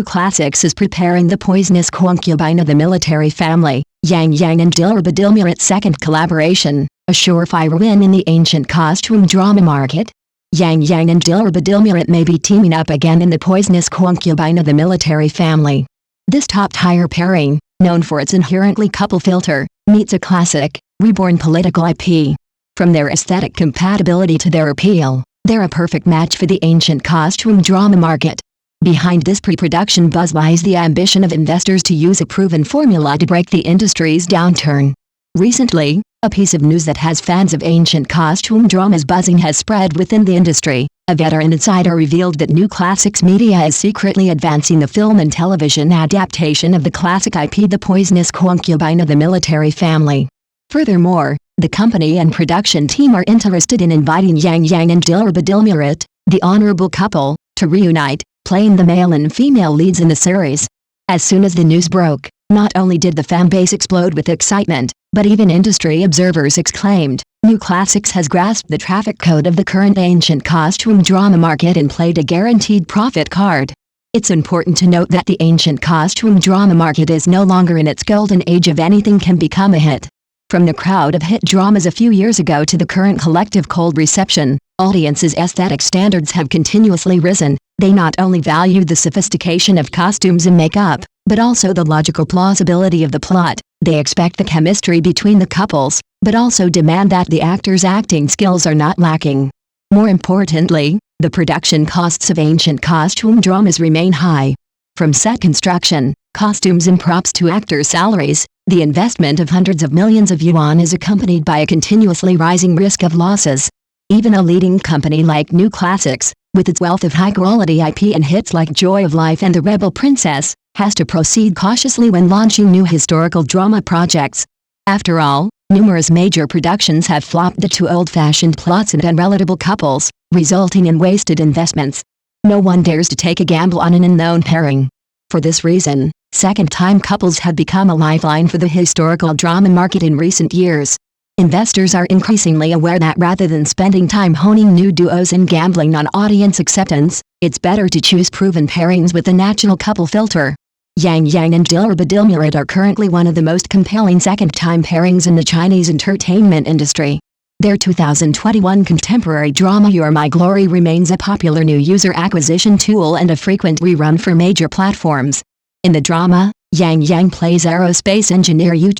New Classics is preparing the poisonous concubine of the military family, Yang and Dilireba second collaboration, a surefire win in the ancient costume drama market. Yang and Dilireba may be teaming up again in the poisonous concubine of the military family. This top-tier pairing, known for its inherently couple filter, meets a classic, reborn political IP. From their aesthetic compatibility to their appeal, they're a perfect match for the ancient costume drama market. Behind this pre-production buzz lies the ambition of investors to use a proven formula to break the industry's downturn. Recently, a piece of news that has fans of ancient costume dramas buzzing has spread within the industry. A veteran insider revealed that New Classics Media is secretly advancing the film and television adaptation of the classic IP The Poisonous Concubine of the Military Family. Furthermore, the company and production team are interested in inviting Yang and Dilireba, the honorable couple, to reunite, playing the male and female leads in the series. As soon as the news broke, not only did the fanbase explode with excitement, but even industry observers exclaimed, New Classics has grasped the traffic code of the current ancient costume drama market and played a guaranteed profit card. It's important to note that the ancient costume drama market is no longer in its golden age of anything can become a hit. From the crowd of hit dramas a few years ago to the current collective cold reception, audiences' aesthetic standards have continuously risen. They not only value the sophistication of costumes and makeup, but also the logical plausibility of the plot. They expect the chemistry between the couples, but also demand that the actors' acting skills are not lacking. More importantly, the production costs of ancient costume dramas remain high. From set construction, costumes and props to actors' salaries, the investment of hundreds of millions of yuan is accompanied by a continuously rising risk of losses. Even a leading company like New Classics, with its wealth of high-quality IP and hits like Joy of Life and The Rebel Princess, has to proceed cautiously when launching new historical drama projects. After all, numerous major productions have flopped due to old-fashioned plots and unrelatable couples, resulting in wasted investments. No one dares to take a gamble on an unknown pairing. For this reason, second-time couples have become a lifeline for the historical drama market in recent years. Investors are increasingly aware that rather than spending time honing new duos and gambling on audience acceptance, it's better to choose proven pairings with a natural couple filter. Yang and Dilireba are currently one of the most compelling second-time pairings in the Chinese entertainment industry. Their 2021 contemporary drama You're My Glory remains a popular new user acquisition tool and a frequent rerun for major platforms. In the drama, Yang plays aerospace engineer Yu,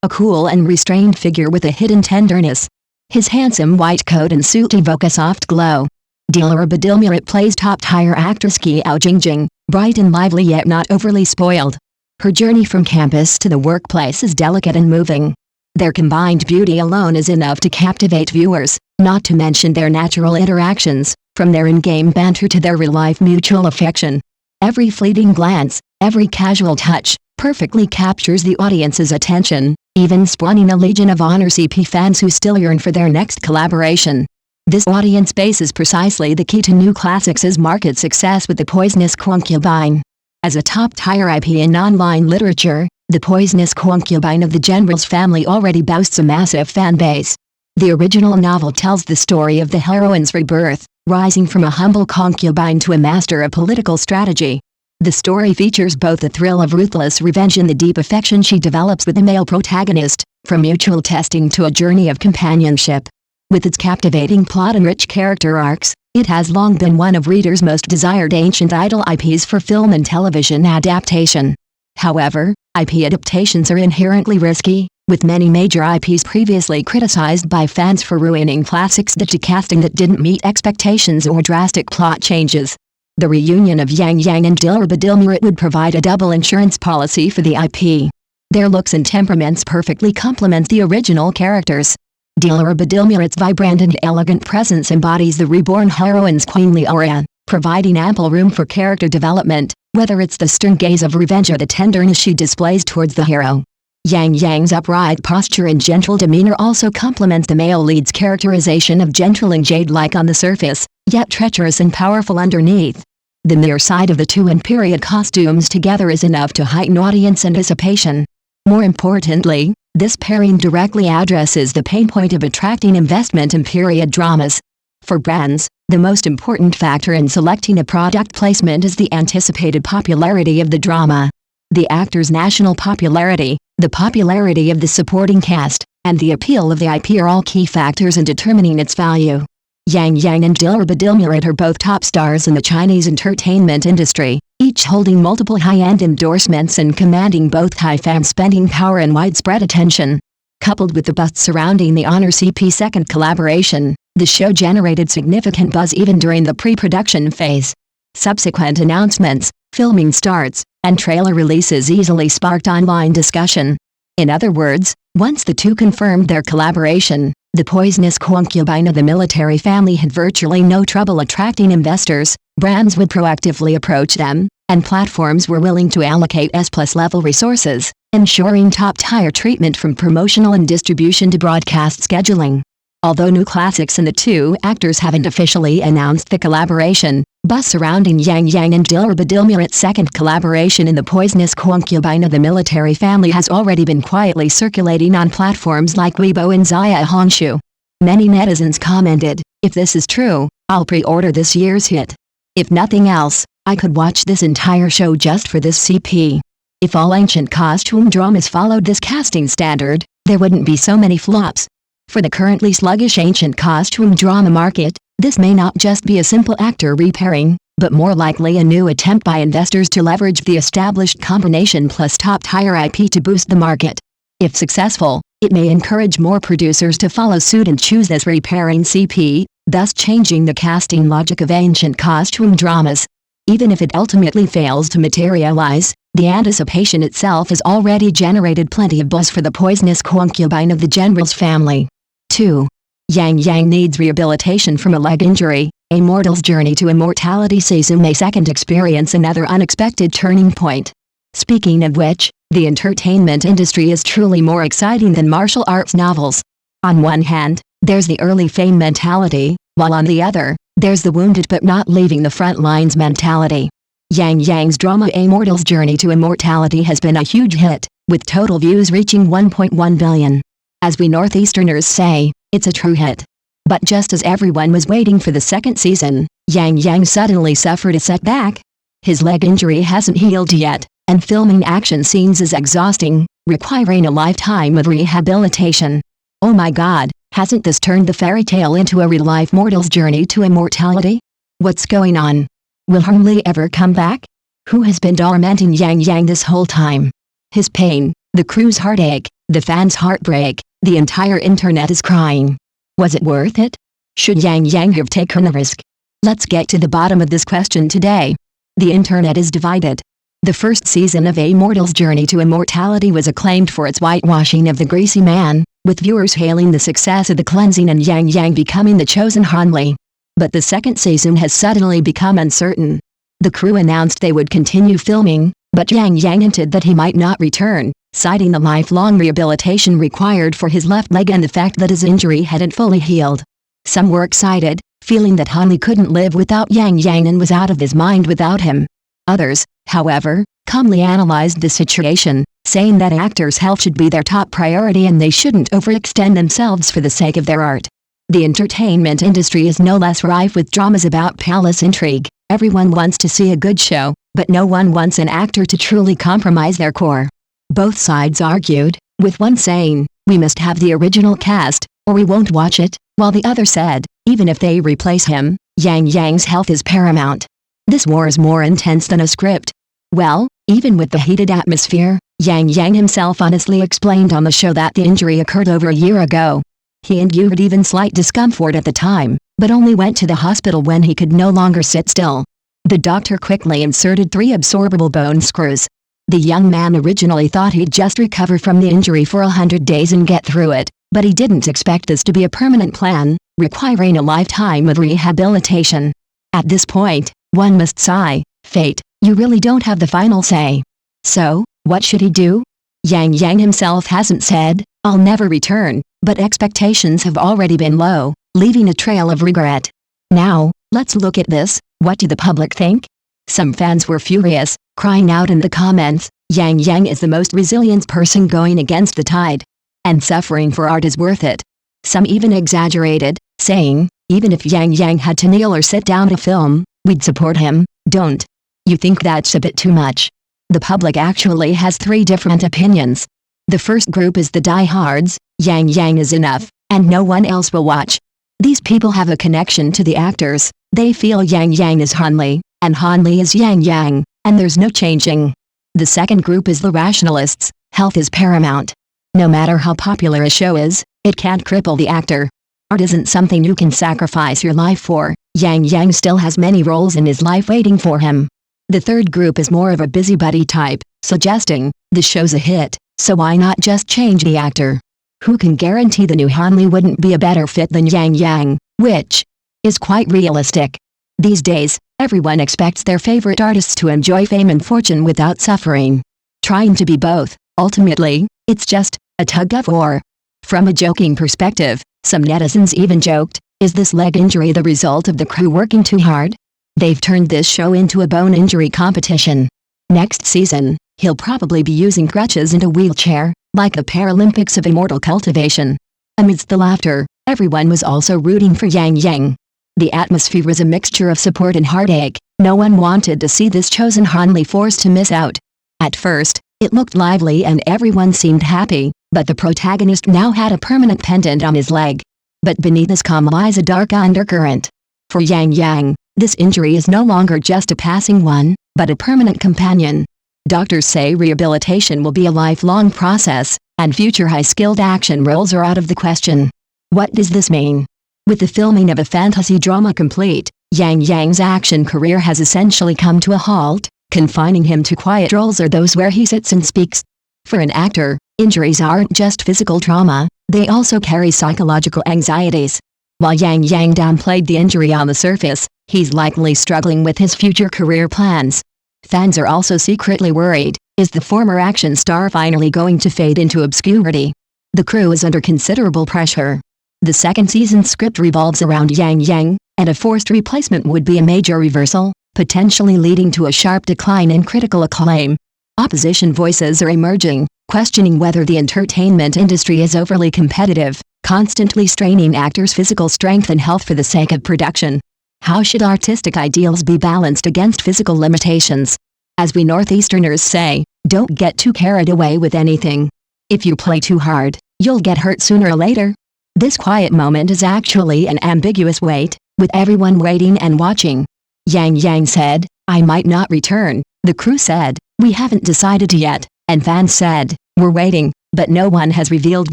a cool and restrained figure with a hidden tenderness. His handsome white coat and suit evoke a soft glow. Dilireba plays top-tier actress Qiao Jingjing, bright and lively yet not overly spoiled. Her journey from campus to the workplace is delicate and moving. Their combined beauty alone is enough to captivate viewers, not to mention their natural interactions, from their in-game banter to their real-life mutual affection. Every fleeting glance, every casual touch, perfectly captures the audience's attention, even spawning a legion of Honor CP fans who still yearn for their next collaboration. This audience base is precisely the key to New Classics' market success with The Poisonous Concubine. As a top-tier IP in online literature, The Poisonous Concubine of the General's family already boasts a massive fan base. The original novel tells the story of the heroine's rebirth, rising from a humble concubine to a master of political strategy. The story features both the thrill of ruthless revenge and the deep affection she develops with the male protagonist, from mutual testing to a journey of companionship. With its captivating plot and rich character arcs, it has long been one of readers' most desired ancient idol IPs for film and television adaptation. However, IP adaptations are inherently risky, with many major IPs previously criticized by fans for ruining classics due to casting that didn't meet expectations or drastic plot changes. The reunion of Yang and Dilireba would provide a double insurance policy for the IP. Their looks and temperaments perfectly complement the original characters. Diliraba's vibrant and elegant presence embodies the reborn heroine's queenly aura, providing ample room for character development, whether it's the stern gaze of revenge or the tenderness she displays towards the hero. Yang's upright posture and gentle demeanor also complement the male lead's characterization of gentle and jade-like on the surface, yet treacherous and powerful underneath. The mere sight of the two in period costumes together is enough to heighten audience anticipation. More importantly, this pairing directly addresses the pain point of attracting investment in period dramas. For brands, the most important factor in selecting a product placement is the anticipated popularity of the drama. The actor's national popularity, the popularity of the supporting cast, and the appeal of the IP are all key factors in determining its value. Yang and Dilireba are both top stars in the Chinese entertainment industry, each holding multiple high-end endorsements and commanding both high fan spending power and widespread attention. Coupled with the buzz surrounding the Honor CP second collaboration, the show generated significant buzz even during the pre-production phase. Subsequent announcements, filming starts, and trailer releases easily sparked online discussion. In other words, once the two confirmed their collaboration, the poisonous concubine of the military family had virtually no trouble attracting investors, brands would proactively approach them, and platforms were willing to allocate S+ level resources, ensuring top-tier treatment from promotional and distribution to broadcast scheduling. Although new classics and the two actors haven't officially announced the collaboration, buzz surrounding Yang and Dilira's second collaboration in the poisonous concubine of the military family has already been quietly circulating on platforms like Weibo and Zaya Hongshu. Many netizens commented, "If this is true, I'll pre-order this year's hit. If nothing else, I could watch this entire show just for this CP." If all ancient costume dramas followed this casting standard, there wouldn't be so many flops. For the currently sluggish ancient costume drama market, this may not just be a simple actor repairing, but more likely a new attempt by investors to leverage the established combination plus top-tier IP to boost the market. If successful, it may encourage more producers to follow suit and choose this repairing CP, thus changing the casting logic of ancient costume dramas. Even if it ultimately fails to materialize, the anticipation itself has already generated plenty of buzz for the poisonous concubine of the general's family. 2. Yang needs rehabilitation from a leg injury. A mortal's journey to immortality season may second experience another unexpected turning point. Speaking of which, the entertainment industry is truly more exciting than martial arts novels. On one hand, there's the early fame mentality, while on the other, there's the wounded but not leaving the front lines mentality. Yang's drama A Mortal's Journey to Immortality has been a huge hit, with total views reaching 1.1 billion. As we Northeasterners say, it's a true hit. But just as everyone was waiting for the second season, Yang suddenly suffered a setback. His leg injury hasn't healed yet, and filming action scenes is exhausting, requiring a lifetime of rehabilitation. Oh my god, hasn't this turned the fairy tale into a real-life mortal's journey to immortality? What's going on? Will Hurley ever come back? Who has been tormenting Yang this whole time? His pain, the crew's heartache, the fans' heartbreak, the entire internet is crying. Was it worth it? Should Yang have taken the risk? Let's get to the bottom of this question today. The internet is divided. The first season of A Mortal's Journey to Immortality was acclaimed for its whitewashing of the greasy man, with viewers hailing the success of the cleansing and Yang becoming the chosen Hurley. But the second season has suddenly become uncertain. The crew announced they would continue filming, but Yang hinted that he might not return, citing the lifelong rehabilitation required for his left leg and the fact that his injury hadn't fully healed. Some were excited, feeling that Hurley couldn't live without Yang and was out of his mind without him. Others, however, calmly analyzed the situation, saying that actors' health should be their top priority and they shouldn't overextend themselves for the sake of their art. The entertainment industry is no less rife with dramas about palace intrigue. Everyone wants to see a good show, but no one wants an actor to truly compromise their core. Both sides argued, with one saying, "We must have the original cast, or we won't watch it," while the other said, "Even if they replace him, Yang's health is paramount." This war is more intense than a script. Well, even with the heated atmosphere, Yang himself honestly explained on the show that the injury occurred over a year ago. He endured even slight discomfort at the time, but only went to the hospital when he could no longer sit still. The doctor quickly inserted 3 absorbable bone screws. The young man originally thought he'd just recover from the injury for 100 days and get through it, but he didn't expect this to be a permanent plan, requiring a lifetime of rehabilitation. At this point, one must sigh, fate, you really don't have the final say. So, what should he do? Yang himself hasn't said, "I'll never return," but expectations have already been low, leaving a trail of regret. Now, let's look at this. What do the public think? Some fans were furious, crying out in the comments, "Yang is the most resilient person going against the tide. And suffering for art is worth it." Some even exaggerated, saying, Even if Yang Yang had to kneel or sit down to film, we'd support him. Don't you think that's a bit too much? The public actually has 3 different opinions. The first group is the diehards. Yang Yang is enough, and no one else will watch. These people have a connection to the actors. They feel Yang Yang is Hanli, and Hanli is Yang Yang, and there's no changing. The second group is the rationalists. Health is paramount. No matter how popular a show is, it can't cripple the actor. Art isn't something you can sacrifice your life for. Yang Yang still has many roles in his life waiting for him. The third group is more of a busybody type, suggesting, the show's a hit, so why not just change the actor? Who can guarantee the new Hanli wouldn't be a better fit than Yang Yang, which is quite realistic. These days, everyone expects their favorite artists to enjoy fame and fortune without suffering. Trying to be both, ultimately, it's just a tug of war. From a joking perspective, some netizens even joked, is this leg injury the result of the crew working too hard? They've turned this show into a bone injury competition. Next season, he'll probably be using crutches and a wheelchair, like the Paralympics of immortal cultivation. Amidst the laughter, everyone was also rooting for Yang Yang. The atmosphere was a mixture of support and heartache. No one wanted to see this chosen Hanli forced to miss out. At first, it looked lively and everyone seemed happy, but the protagonist now had a permanent pendant on his leg. But beneath this calm lies a dark undercurrent. For Yang Yang, this injury is no longer just a passing one, but a permanent companion. Doctors say rehabilitation will be a lifelong process, and future high-skilled action roles are out of the question. What does this mean? With the filming of a fantasy drama complete, Yang Yang's action career has essentially come to a halt, confining him to quiet roles or those where he sits and speaks. For an actor, injuries aren't just physical trauma, they also carry psychological anxieties. While Yang Yang downplayed the injury on the surface, he's likely struggling with his future career plans. Fans are also secretly worried, is the former action star finally going to fade into obscurity? The crew is under considerable pressure. The second season's script revolves around Yang Yang, and a forced replacement would be a major reversal, potentially leading to a sharp decline in critical acclaim. Opposition voices are emerging, questioning whether the entertainment industry is overly competitive, constantly straining actors' physical strength and health for the sake of production. How should artistic ideals be balanced against physical limitations? As we Northeasterners say, don't get too carried away with anything. If you play too hard, you'll get hurt sooner or later. This quiet moment is actually an ambiguous wait, with everyone waiting and watching. Yang Yang said, I might not return. The crew said, we haven't decided yet, and fans said, we're waiting, but no one has revealed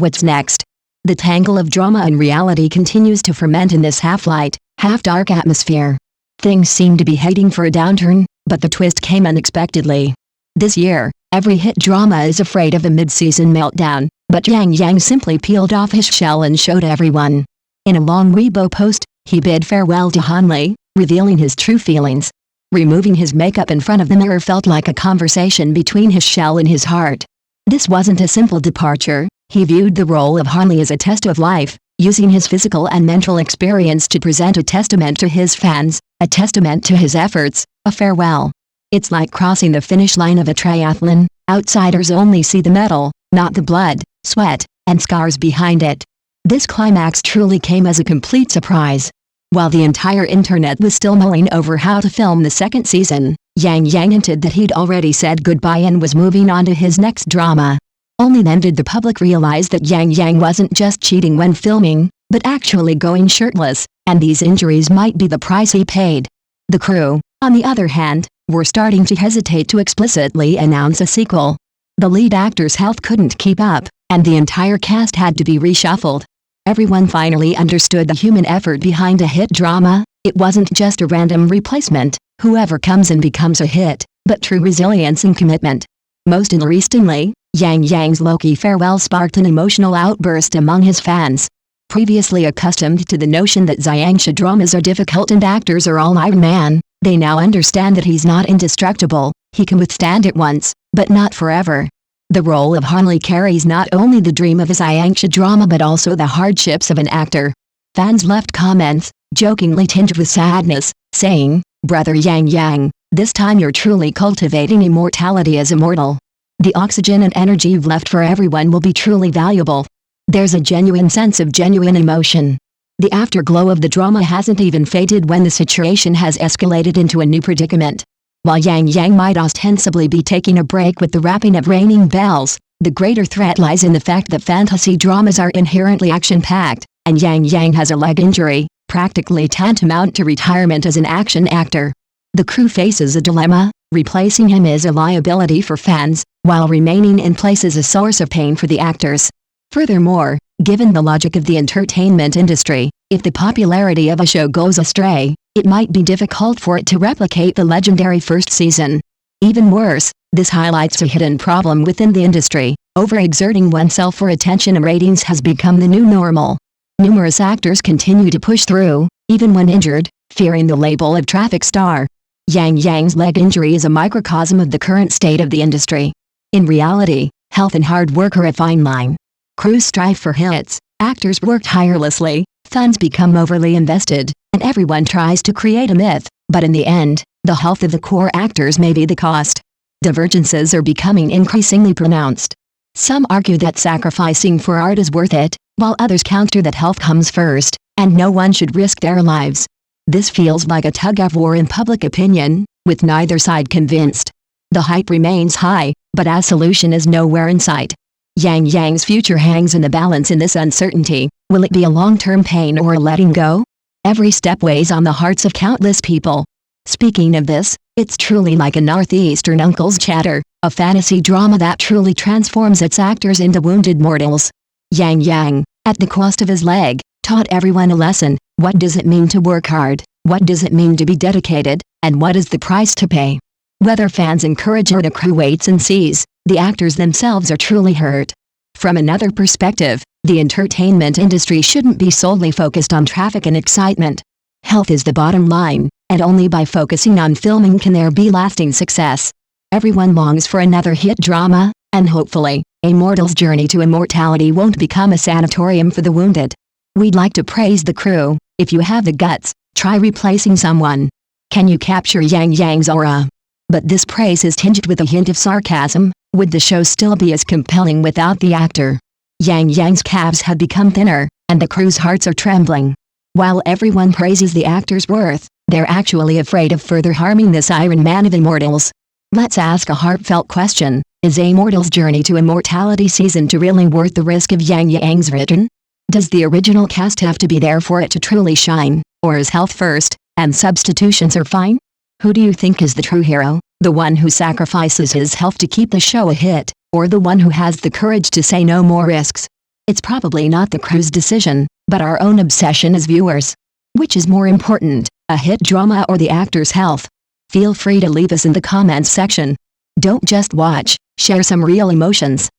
what's next. The tangle of drama and reality continues to ferment in this half-light, half-dark atmosphere. Things seem to be heading for a downturn, but the twist came unexpectedly. This year, every hit drama is afraid of a mid-season meltdown, but Yang Yang simply peeled off his shell and showed everyone. In a long Reba post, he bid farewell to Hanli, revealing his true feelings. Removing his makeup in front of the mirror felt like a conversation between his shell and his heart. This wasn't a simple departure. He viewed the role of Hanli as a test of life, using his physical and mental experience to present a testament to his fans, a testament to his efforts, a farewell. It's like crossing the finish line of a triathlon. Outsiders only see the medal, not the blood, sweat, and scars behind it. This climax truly came as a complete surprise. While the entire internet was still mulling over how to film the second season, Yang Yang hinted that he'd already said goodbye and was moving on to his next drama. Only then did the public realize that Yang Yang wasn't just cheating when filming, but actually going shirtless, and these injuries might be the price he paid. The crew, on the other hand, were starting to hesitate to explicitly announce a sequel. The lead actor's health couldn't keep up, and the entire cast had to be reshuffled. Everyone finally understood the human effort behind a hit drama. It wasn't just a random replacement, whoever comes in becomes a hit, but true resilience and commitment. Most interestingly, Yang Yang's low-key farewell sparked an emotional outburst among his fans. Previously accustomed to the notion that Xiangxia dramas are difficult and actors are all Iron Man, they now understand that he's not indestructible. He can withstand it once, but not forever. The role of Hanli carries not only the dream of a Xiangxia drama but also the hardships of an actor. Fans left comments, jokingly tinged with sadness, saying, "Brother Yang Yang, this time you're truly cultivating immortality as immortal. The oxygen and energy you've left for everyone will be truly valuable." There's a genuine sense of genuine emotion. The afterglow of the drama hasn't even faded when the situation has escalated into a new predicament. While Yang might ostensibly be taking a break with the wrapping of Raining Bells, the greater threat lies in the fact that fantasy dramas are inherently action-packed, and Yang has a leg injury, practically tantamount to retirement as an action actor. The crew faces a dilemma: replacing him is a liability for fans, while remaining in place is a source of pain for the actors. Furthermore, given the logic of the entertainment industry, if the popularity of a show goes astray, it might be difficult for it to replicate the legendary first season. Even worse, this highlights a hidden problem within the industry: overexerting oneself for attention and ratings has become the new normal. Numerous actors continue to push through, even when injured, fearing the label of traffic star. Yang's leg injury is a microcosm of the current state of the industry. In reality, health and hard work are a fine line. Crews strive for hits, actors work tirelessly, fans become overly invested, and everyone tries to create a myth, but in the end, the health of the core actors may be the cost. Divergences are becoming increasingly pronounced. Some argue that sacrificing for art is worth it, while others counter that health comes first, and no one should risk their lives. This feels like a tug-of-war in public opinion, with neither side convinced. The hype remains high, but a solution is nowhere in sight. Yang's future hangs in the balance in this uncertainty. Will it be a long-term pain or a letting go? Every step weighs on the hearts of countless people. Speaking of this, it's truly like a Northeastern uncle's chatter, a fantasy drama that truly transforms its actors into wounded mortals. Yang, at the cost of his leg, taught everyone a lesson. What does it mean to work hard? What does it mean to be dedicated? And what is the price to pay? Whether fans encourage or the crew waits and sees, the actors themselves are truly hurt. From another perspective, the entertainment industry shouldn't be solely focused on traffic and excitement. Health is the bottom line, and only by focusing on filming can there be lasting success. Everyone longs for another hit drama, and hopefully, a mortal's journey to immortality won't become a sanatorium for the wounded. We'd like to praise the crew. If you have the guts, try replacing someone. Can you capture Yang's aura? But this praise is tinged with a hint of sarcasm. Would the show still be as compelling without the actor? Yang's calves have become thinner, and the crew's hearts are trembling. While everyone praises the actor's worth, they're actually afraid of further harming this Iron Man of immortals. Let's ask a heartfelt question: is a mortal's journey to immortality season 2 really worth the risk of Yang's return? Does the original cast have to be there for it to truly shine, or is health first, and substitutions are fine? Who do you think is the true hero, the one who sacrifices his health to keep the show a hit, or the one who has the courage to say no more risks? It's probably not the crew's decision, but our own obsession as viewers. Which is more important, a hit drama or the actor's health? Feel free to leave us in the comments section. Don't just watch, share some real emotions.